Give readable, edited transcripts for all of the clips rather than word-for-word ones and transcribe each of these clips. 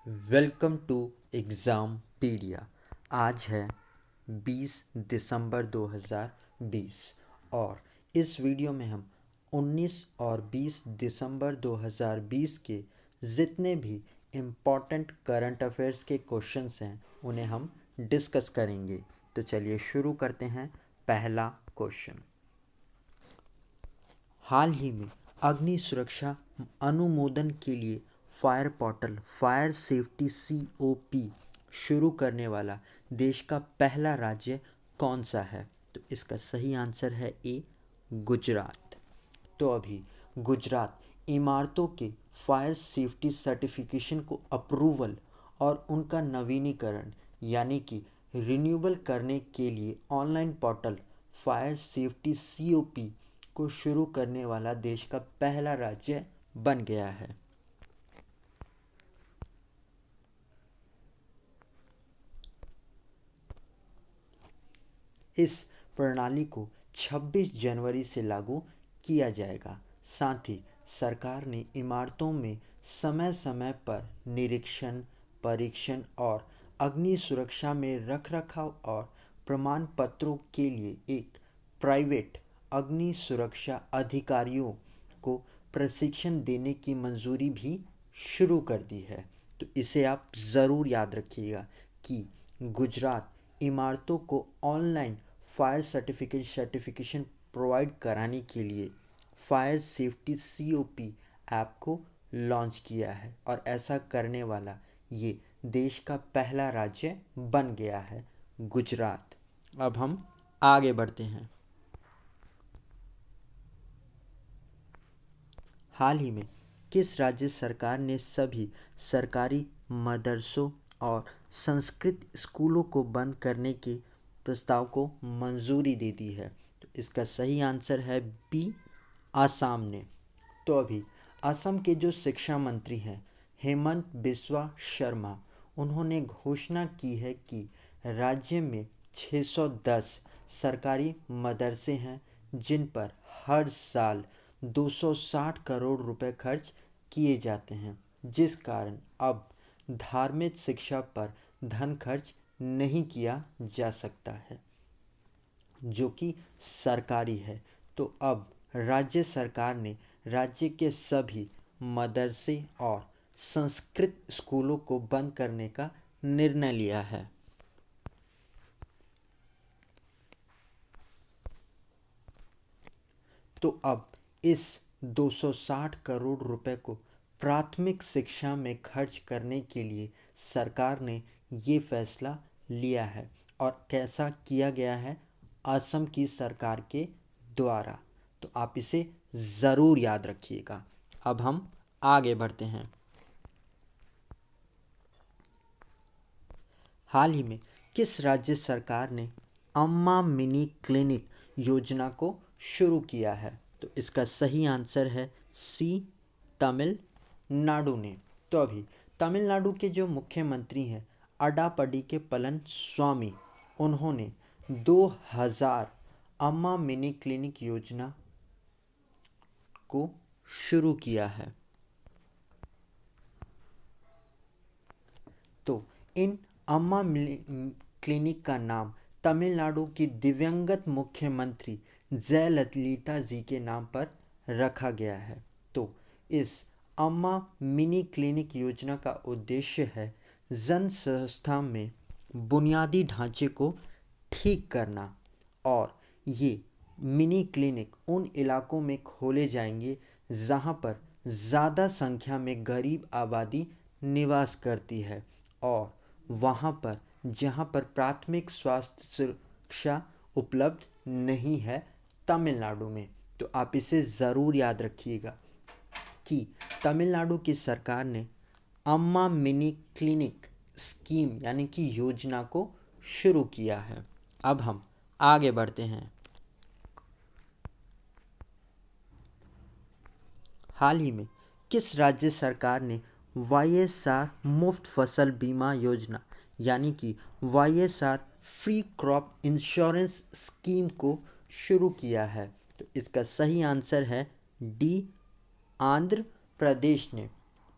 Welcome to exam पीडिया। आज है 20 दिसंबर 2020 और इस वीडियो में हम 19 और 20 दिसंबर 2020 के जितने भी इम्पॉर्टेंट करंट अफेयर्स के क्वेश्चंस हैं उन्हें हम डिस्कस करेंगे। तो चलिए शुरू करते हैं। पहला क्वेश्चन, हाल ही में अग्नि सुरक्षा अनुमोदन के लिए fire portal fire safety COP शुरू करने वाला देश का पहला राज्य कौन सा है? तो इसका सही आंसर है ए, गुजरात। तो अभी गुजरात इमारतों के फायर सेफ्टी सर्टिफिकेशन को अप्रूवल और उनका नवीनीकरण यानी कि रिन्यूअल करने के लिए online portal fire safety COP को शुरू करने वाला देश का पहला राज्य बन गया है। इस प्रणाली को 26 जनवरी से लागू किया जाएगा। साथ ही सरकार ने इमारतों में समय समय पर निरीक्षण, परीक्षण और अग्नि सुरक्षा में रखरखाव और प्रमाण पत्रों के लिए एक प्राइवेट अग्नि सुरक्षा अधिकारियों को प्रशिक्षण देने की मंजूरी भी शुरू कर दी है। तो इसे आप ज़रूर याद रखिएगा कि गुजरात इमारतों को ऑनलाइन फायर सर्टिफिकेशन प्रोवाइड कराने के लिए फायर सेफ्टी COP ऐप को लॉन्च किया है और ऐसा करने वाला ये देश का पहला राज्य बन गया है, गुजरात। अब हम आगे बढ़ते हैं। हाल ही में किस राज्य सरकार ने सभी सरकारी मदरसों और संस्कृत स्कूलों को बंद करने के प्रस्ताव को मंजूरी दे दी है? तो इसका सही आंसर है बी, आसाम ने। तो अभी असम के जो शिक्षा मंत्री हैं हेमंत बिस्वा शर्मा, उन्होंने घोषणा की है कि राज्य में 610 सरकारी मदरसे हैं जिन पर हर साल 260 करोड़ रुपए खर्च किए जाते हैं, जिस कारण अब धार्मिक शिक्षा पर धन खर्च नहीं किया जा सकता है जो कि सरकारी है। तो अब राज्य सरकार ने राज्य के सभी मदरसे और संस्कृत स्कूलों को बंद करने का निर्णय लिया है। तो अब इस 260 करोड़ रुपए को प्राथमिक शिक्षा में खर्च करने के लिए सरकार ने ये फैसला लिया है और कैसा किया गया है? असम की सरकार के द्वारा। तो आप इसे ज़रूर याद रखिएगा। अब हम आगे बढ़ते हैं। हाल ही में किस राज्य सरकार ने अम्मा मिनी क्लिनिक योजना को शुरू किया है? तो इसका सही आंसर है सी, तमिलनाडु ने। तो अभी तमिलनाडु के जो मुख्यमंत्री हैं अडापडी के पलन स्वामी, उन्होंने 2000 अम्मा मिनी क्लिनिक योजना को शुरू किया है। तो इन अम्मा क्लिनिक का नाम तमिलनाडु की दिवंगत मुख्यमंत्री जयललिता जी के नाम पर रखा गया है। तो इस अम्मा मिनी क्लिनिक योजना का उद्देश्य है जन संस्था में बुनियादी ढांचे को ठीक करना और ये मिनी क्लिनिक उन इलाकों में खोले जाएंगे जहां पर ज़्यादा संख्या में गरीब आबादी निवास करती है और वहाँ पर जहाँ पर प्राथमिक स्वास्थ्य सुरक्षा उपलब्ध नहीं है तमिलनाडु में। तो आप इसे ज़रूर याद रखिएगा कि तमिलनाडु की सरकार ने अम्मा मिनी क्लिनिक स्कीम यानी कि योजना को शुरू किया है। अब हम आगे बढ़ते हैं। हाल ही में किस राज्य सरकार ने YSR मुफ्त फसल बीमा योजना यानी कि YSR free crop insurance scheme को शुरू किया है? तो इसका सही आंसर है डी, आंध्र प्रदेश ने।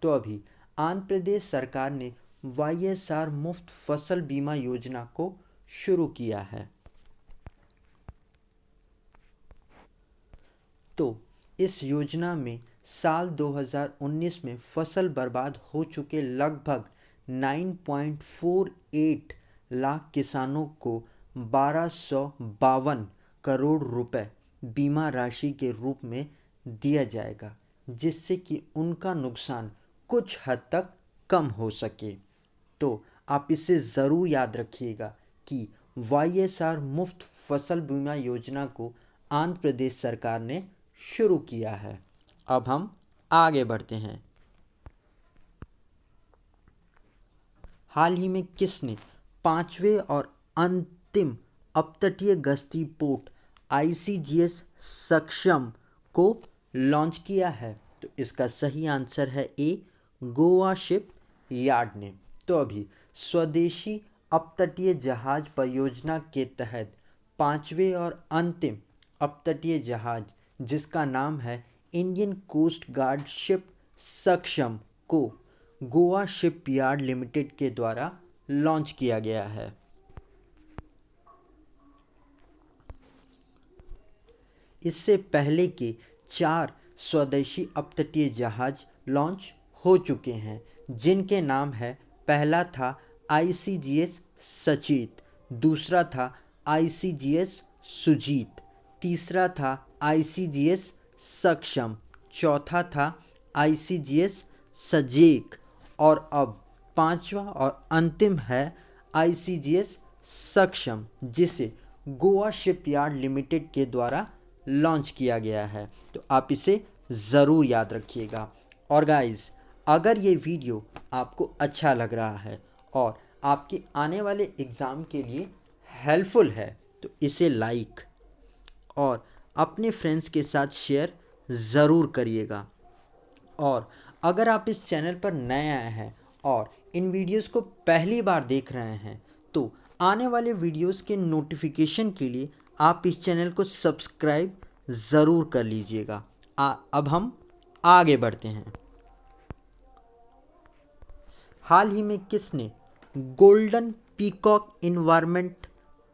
तो अभी आंध्र प्रदेश सरकार ने वाईएसआर मुफ्त फसल बीमा योजना को शुरू किया है। तो इस योजना में साल 2019 में फसल बर्बाद हो चुके लगभग 9.48 लाख किसानों को 1252 करोड़ रुपए बीमा राशि के रूप में दिया जाएगा, जिससे कि उनका नुकसान कुछ हद तक कम हो सके। तो आप इसे ज़रूर याद रखिएगा कि वाईएसआर मुफ्त फसल बीमा योजना को आंध्र प्रदेश सरकार ने शुरू किया है। अब हम आगे बढ़ते हैं। हाल ही में किसने 5वें और अंतिम अपतटीय गश्ती पोर्ट ICGS सक्षम को लॉन्च किया है? तो इसका सही आंसर है ए, गोवा शिप यार्ड ने। तो अभी स्वदेशी अपतटीय जहाज परियोजना के तहत 5वें और अंतिम अपतटीय जहाज, जिसका नाम है इंडियन कोस्ट गार्ड शिप सक्षम, को गोवा शिपयार्ड लिमिटेड के द्वारा लॉन्च किया गया है। इससे पहले के 4 स्वदेशी अपतटीय जहाज लॉन्च हो चुके हैं, जिनके नाम है, पहला था ICGS सचेत, दूसरा था ICGS सुजीत, तीसरा था ICGS सक्षम, चौथा था ICGS सजेक और अब 5वां और अंतिम है ICGS सक्षम, जिसे गोवा शिपयार्ड लिमिटेड के द्वारा लॉन्च किया गया है। तो आप इसे ज़रूर याद रखिएगा। और गाइस, अगर ये वीडियो आपको अच्छा लग रहा है और आपके आने वाले एग्ज़ाम के लिए हेल्पफुल है, तो इसे लाइक और अपने फ्रेंड्स के साथ शेयर ज़रूर करिएगा। और अगर आप इस चैनल पर नए आए हैं और इन वीडियोस को पहली बार देख रहे हैं, तो आने वाले वीडियोस के नोटिफिकेशन के लिए आप इस चैनल को सब्सक्राइब ज़रूर कर लीजिएगा। अब हम आगे बढ़ते हैं। हाल ही में किसने गोल्डन पीकॉक इन्वायरमेंट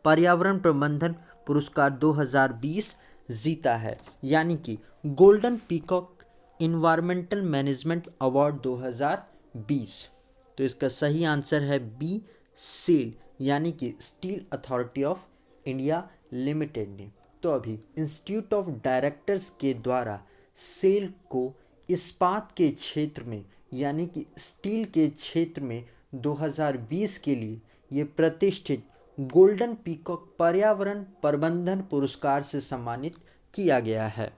पर्यावरण प्रबंधन पुरस्कार 2020 जीता है, यानी कि golden peacock environmental management award 2020? तो इसका सही आंसर है बी, सेल, यानी कि steel authority of India limited ने। तो अभी इंस्टीट्यूट ऑफ डायरेक्टर्स के द्वारा सेल को इस्पात के क्षेत्र में, यानी कि स्टील के क्षेत्र में 2020 के लिए ये प्रतिष्ठित गोल्डन पीकॉक पर्यावरण प्रबंधन पुरस्कार से सम्मानित किया गया है।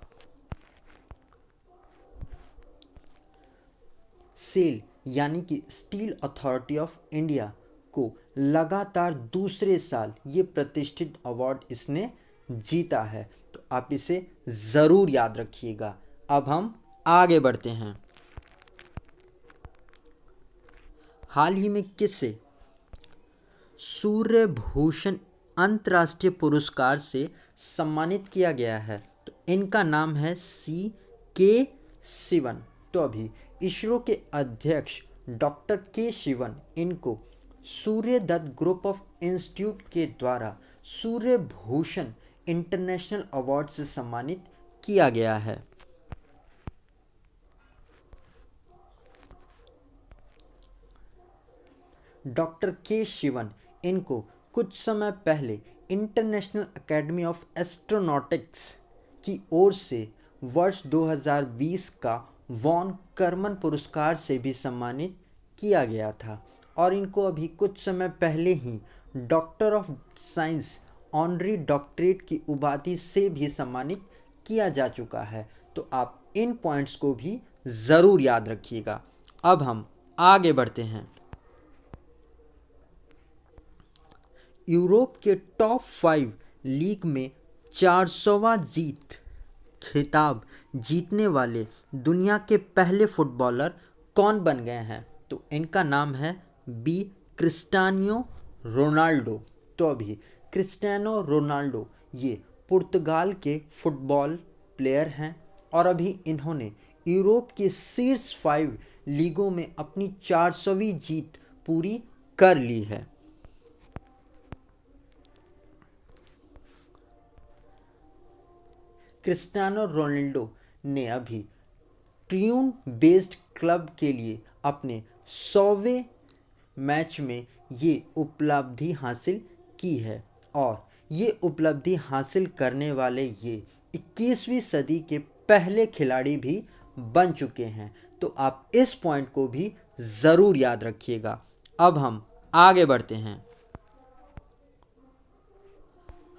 सेल यानी कि स्टील अथॉरिटी ऑफ इंडिया को लगातार दूसरे साल ये प्रतिष्ठित अवार्ड इसने जीता है। तो आप इसे ज़रूर याद रखिएगा। अब हम आगे बढ़ते हैं। हाल ही में किसे सूर्य भूषण अंतर्राष्ट्रीय पुरस्कार से सम्मानित किया गया है? तो इनका नाम है के शिवन। तो अभी इसरो के अध्यक्ष डॉक्टर के शिवन इनको सूर्य दत्त ग्रुप ऑफ इंस्टीट्यूट के द्वारा सूर्य भूषण इंटरनेशनल अवार्ड से सम्मानित किया गया है। डॉक्टर के शिवन इनको कुछ समय पहले इंटरनेशनल एकेडमी ऑफ एस्ट्रोनॉटिक्स की ओर से वर्ष 2020 का वॉन करमन पुरस्कार से भी सम्मानित किया गया था, और इनको अभी कुछ समय पहले ही doctor of science honorary doctorate की उपाधि से भी सम्मानित किया जा चुका है। तो आप इन पॉइंट्स को भी ज़रूर याद रखिएगा। अब हम आगे बढ़ते हैं। यूरोप के टॉप 5 लीग में 400वां खिताब जीतने वाले दुनिया के पहले फुटबॉलर कौन बन गए हैं? तो इनका नाम है बी, क्रिस्टियानो रोनाल्डो। तो अभी क्रिस्टियानो रोनाल्डो ये पुर्तगाल के फुटबॉल प्लेयर हैं, और अभी इन्होंने यूरोप के शीर्ष 5 लीगों में अपनी 400वीं जीत पूरी कर ली है। क्रिस्टियानो रोनाल्डो ने अभी ट्यून बेस्ड क्लब के लिए अपने 100वें मैच में ये उपलब्धि हासिल की है और ये उपलब्धि हासिल करने वाले ये 21वीं सदी के पहले खिलाड़ी भी बन चुके हैं। तो आप इस पॉइंट को भी ज़रूर याद रखिएगा। अब हम आगे बढ़ते हैं।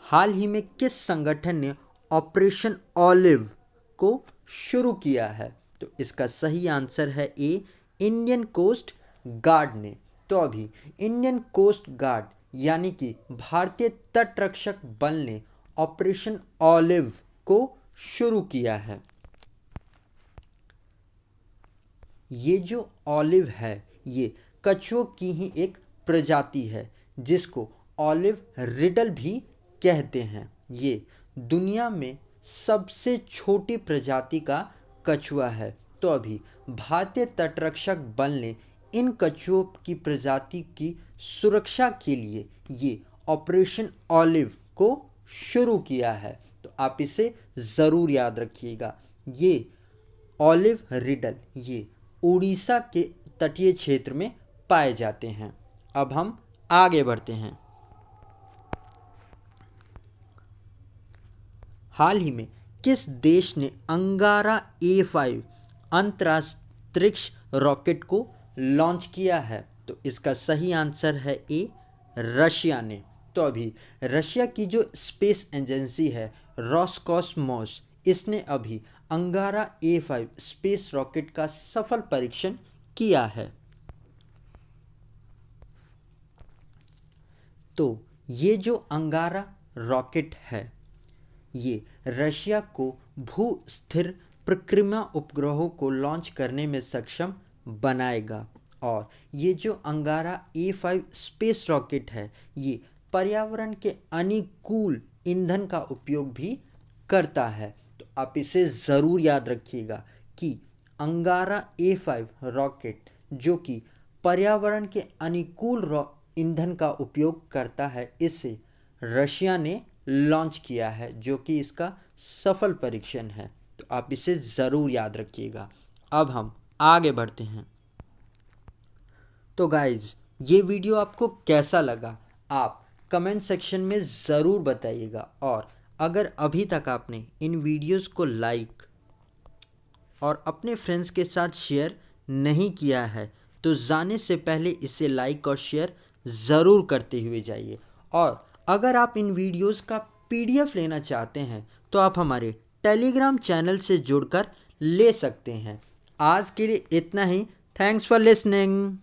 हाल ही में किस संगठन ने ऑपरेशन ऑलिव को शुरू किया है? तो इसका सही आंसर है ए, इंडियन कोस्ट गार्ड ने। तो अभी इंडियन कोस्ट गार्ड यानी कि भारतीय तटरक्षक बल ने ऑपरेशन ऑलिव को शुरू किया है। ये जो ऑलिव है ये कछुओं की ही एक प्रजाति है जिसको ऑलिव रिडल भी कहते हैं। ये दुनिया में सबसे छोटी प्रजाति का कछुआ है। तो अभी भारतीय तटरक्षक बल ने इन कछुओं की प्रजाति की सुरक्षा के लिए ये ऑपरेशन ऑलिव को शुरू किया है। तो आप इसे ज़रूर याद रखिएगा। ये ऑलिव रिडल ये उड़ीसा के तटीय क्षेत्र में पाए जाते हैं। अब हम आगे बढ़ते हैं। हाल ही में किस देश ने अंगारा A5 अंतरिक्ष रॉकेट को लॉन्च किया है? तो इसका सही आंसर है ए, रशिया ने। तो अभी रशिया की जो स्पेस एजेंसी है रॉसकॉस्मोस, इसने अभी अंगारा A5 स्पेस रॉकेट का सफल परीक्षण किया है। तो ये जो अंगारा रॉकेट है ये रशिया को भू स्थिर प्रक्रिया उपग्रहों को लॉन्च करने में सक्षम बनाएगा और ये जो अंगारा A5 स्पेस रॉकेट है ये पर्यावरण के अनुकूल ईंधन का उपयोग भी करता है। तो आप इसे ज़रूर याद रखिएगा कि अंगारा A5 रॉकेट जो कि पर्यावरण के अनुकूल ईंधन का उपयोग करता है, इसे रशिया ने लॉन्च किया है जो कि इसका सफल परीक्षण है। तो आप इसे ज़रूर याद रखिएगा। अब हम आगे बढ़ते हैं। तो गाइज ये वीडियो आपको कैसा लगा आप कमेंट सेक्शन में ज़रूर बताइएगा और अगर अभी तक आपने इन वीडियोस को लाइक और अपने फ्रेंड्स के साथ शेयर नहीं किया है तो जाने से पहले इसे लाइक और शेयर ज़रूर करते हुए जाइए। और अगर आप इन वीडियोस का PDF लेना चाहते हैं तो आप हमारे टेलीग्राम चैनल से जुड़कर ले सकते हैं। आज के लिए इतना ही। Thanks for listening.